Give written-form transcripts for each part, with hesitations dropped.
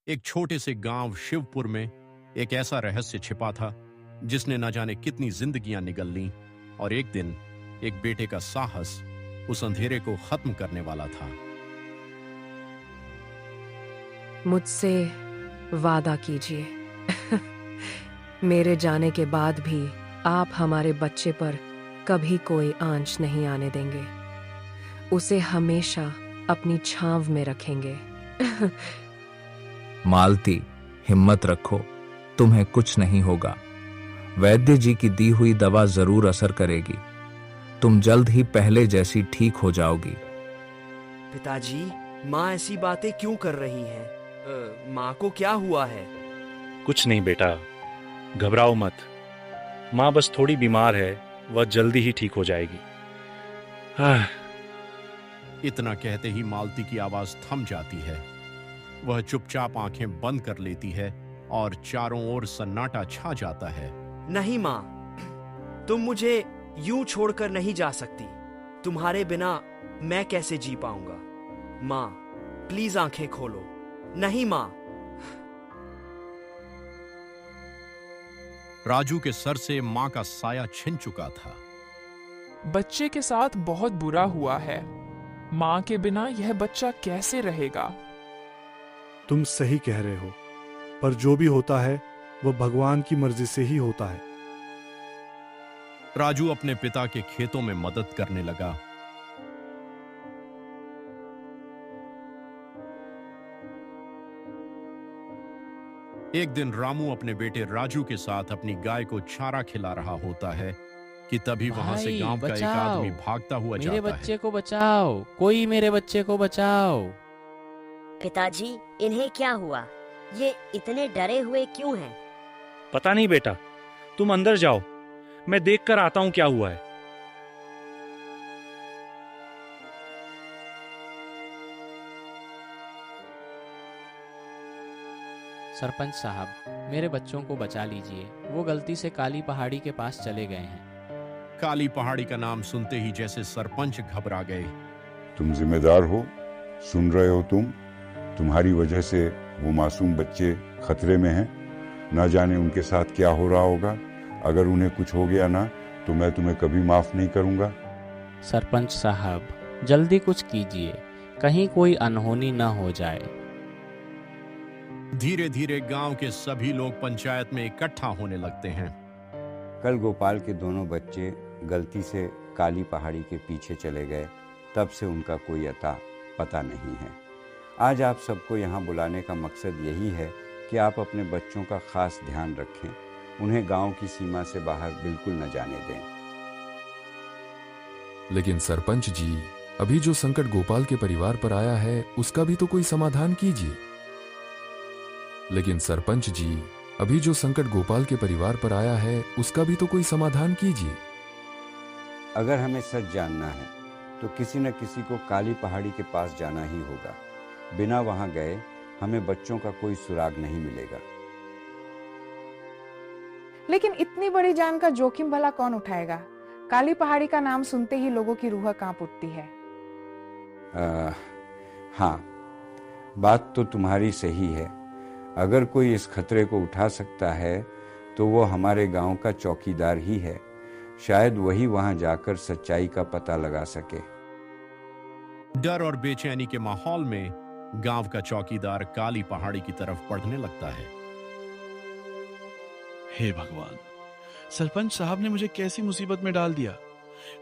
एक छोटे से गांव शिवपुर में एक ऐसा रहस्य छिपा था जिसने न जाने कितनी जिंदगियां निगल लीं। और एक दिन एक बेटे का साहस उस अंधेरे को खत्म करने वाला था। मुझसे वादा कीजिए मेरे जाने के बाद भी आप हमारे बच्चे पर कभी कोई आंच नहीं आने देंगे। उसे हमेशा अपनी छांव में रखेंगे। मालती, हिम्मत रखो, तुम्हें कुछ नहीं होगा। वैद्य जी की दी हुई दवा जरूर असर करेगी। तुम जल्द ही पहले जैसी ठीक हो जाओगी। पिताजी, माँ ऐसी बातें क्यों कर रही हैं? माँ को क्या हुआ है? कुछ नहीं बेटा, घबराओ मत। माँ बस थोड़ी बीमार है, वह जल्दी ही ठीक हो जाएगी। इतना कहते ही मालती की आवाज थम जाती है। वह चुपचाप आंखें बंद कर लेती है और चारों ओर सन्नाटा छा जाता है। नहीं माँ, तुम मुझे यूं छोड़कर नहीं जा सकती। तुम्हारे बिना मैं कैसे जी पाऊंगा? माँ, प्लीज आंखें खोलो। नहीं माँ। राजू के सर से मां का साया छिन चुका था। बच्चे के साथ बहुत बुरा हुआ है। माँ के बिना यह बच्चा कैसे रहेगा? तुम सही कह रहे हो, पर जो भी होता है वह भगवान की मर्जी से ही होता है। राजू अपने पिता के खेतों में मदद करने लगा। एक दिन रामू अपने बेटे राजू के साथ अपनी गाय को चारा खिला रहा होता है कि तभी वहां से भाई, गांव का एक बचाओ। आदमी भागता हुआ मेरे जाता बच्चे है। को बचाओ, कोई मेरे बच्चे को बचाओ। पिताजी, इन्हें क्या हुआ? ये इतने डरे हुए क्यों हैं? पता नहीं बेटा, तुम अंदर जाओ, मैं देख कर आता हूं क्या हुआ है। सरपंच साहब, मेरे बच्चों को बचा लीजिए। वो गलती से काली पहाड़ी के पास चले गए हैं। काली पहाड़ी का नाम सुनते ही जैसे सरपंच घबरा गए। तुम जिम्मेदार हो, सुन रहे हो तुम? तुम्हारी वजह से वो मासूम बच्चे खतरे में हैं। ना जाने उनके साथ क्या हो रहा होगा। अगर उन्हें कुछ हो गया ना, तो मैं तुम्हें कभी माफ नहीं करूंगा। सरपंच साहब, जल्दी कुछ कीजिए, कहीं कोई अनहोनी न हो जाए। धीरे धीरे गांव के सभी लोग पंचायत में इकट्ठा होने लगते हैं। कल गोपाल के दोनों बच्चे गलती से काली पहाड़ी के पीछे चले गए, तब से उनका कोई अता पता नहीं है। आज आप सबको यहाँ बुलाने का मकसद यही है कि आप अपने बच्चों का खास ध्यान रखें, उन्हें गांव की सीमा से बाहर बिल्कुल न जाने दें। लेकिन सरपंच जी, अभी जो संकट गोपाल के परिवार पर आया है उसका भी तो कोई समाधान कीजिए। लेकिन सरपंच जी, अभी जो संकट गोपाल के परिवार पर आया है उसका भी तो कोई समाधान कीजिए। अगर हमें सच जानना है तो किसी न किसी को काली पहाड़ी के पास जाना ही होगा। बिना वहां गए हमें बच्चों का कोई सुराग नहीं मिलेगा। लेकिन इतनी बड़ी जान का जोखिम भला कौन उठाएगा? काली पहाड़ी का नाम सुनते ही लोगों की रूह कांप उठती है। हाँ, बात तो तुम्हारी सही है। अगर कोई इस खतरे को उठा सकता है तो वो हमारे गांव का चौकीदार ही है। शायद वही वहां जाकर सच्चाई का पता लगा सके। डर और बेचैनी के माहौल में गांव का चौकीदार काली पहाड़ी की तरफ बढ़ने लगता है। हे भगवान, सरपंच साहब ने मुझे कैसी मुसीबत में डाल दिया।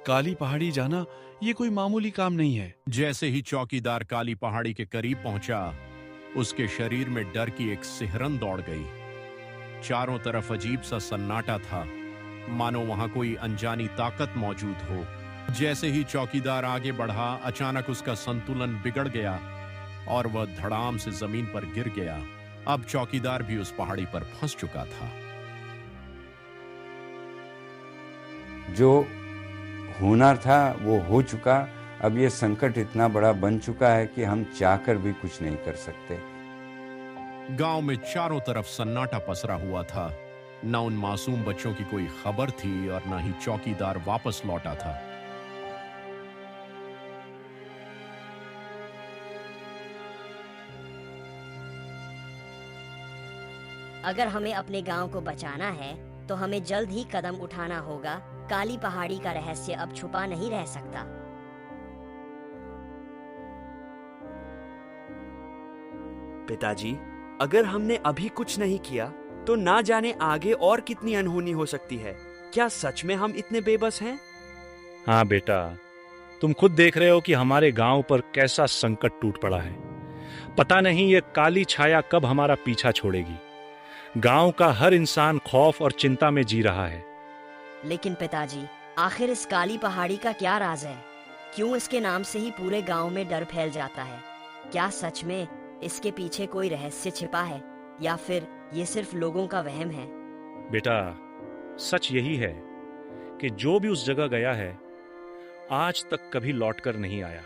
काली पहाड़ी जाना ये कोई मामूली काम नहीं है। जैसे ही चौकीदार काली पहाड़ी के करीब पहुंचा, उसके शरीर में डर की एक सिहरन दौड़ गई। चारों तरफ अजीब सा सन्नाटा था, मानो वहां कोई अनजानी ताकत मौजूद हो। जैसे ही चौकीदार आगे बढ़ा, अचानक उसका संतुलन बिगड़ गया और वह धड़ाम से जमीन पर गिर गया। अब चौकीदार भी उस पहाड़ी पर फंस चुका था। जो होना था वो हो चुका। अब ये संकट इतना बड़ा बन चुका है कि हम चाहकर भी कुछ नहीं कर सकते। गांव में चारों तरफ सन्नाटा पसरा हुआ था। न उन मासूम बच्चों की कोई खबर थी और न ही चौकीदार वापस लौटा था। अगर हमें अपने गांव को बचाना है तो हमें जल्द ही कदम उठाना होगा। काली पहाड़ी का रहस्य अब छुपा नहीं रह सकता। पिताजी, अगर हमने अभी कुछ नहीं किया तो ना जाने आगे और कितनी अनहोनी हो सकती है। क्या सच में हम इतने बेबस हैं? हाँ बेटा, तुम खुद देख रहे हो कि हमारे गांव पर कैसा संकट टूट पड़ा है। पता नहीं ये काली छाया कब हमारा पीछा छोड़ेगी। गांव का हर इंसान खौफ और चिंता में जी रहा है। लेकिन पिताजी, आखिर इस काली पहाड़ी का क्या राज है? क्यों इसके नाम से ही पूरे गांव में डर फैल जाता है? क्या सच में इसके पीछे कोई रहस्य छिपा है या फिर ये सिर्फ लोगों का वहम है? बेटा, सच यही है कि जो भी उस जगह गया है आज तक कभी लौटकर नहीं आया।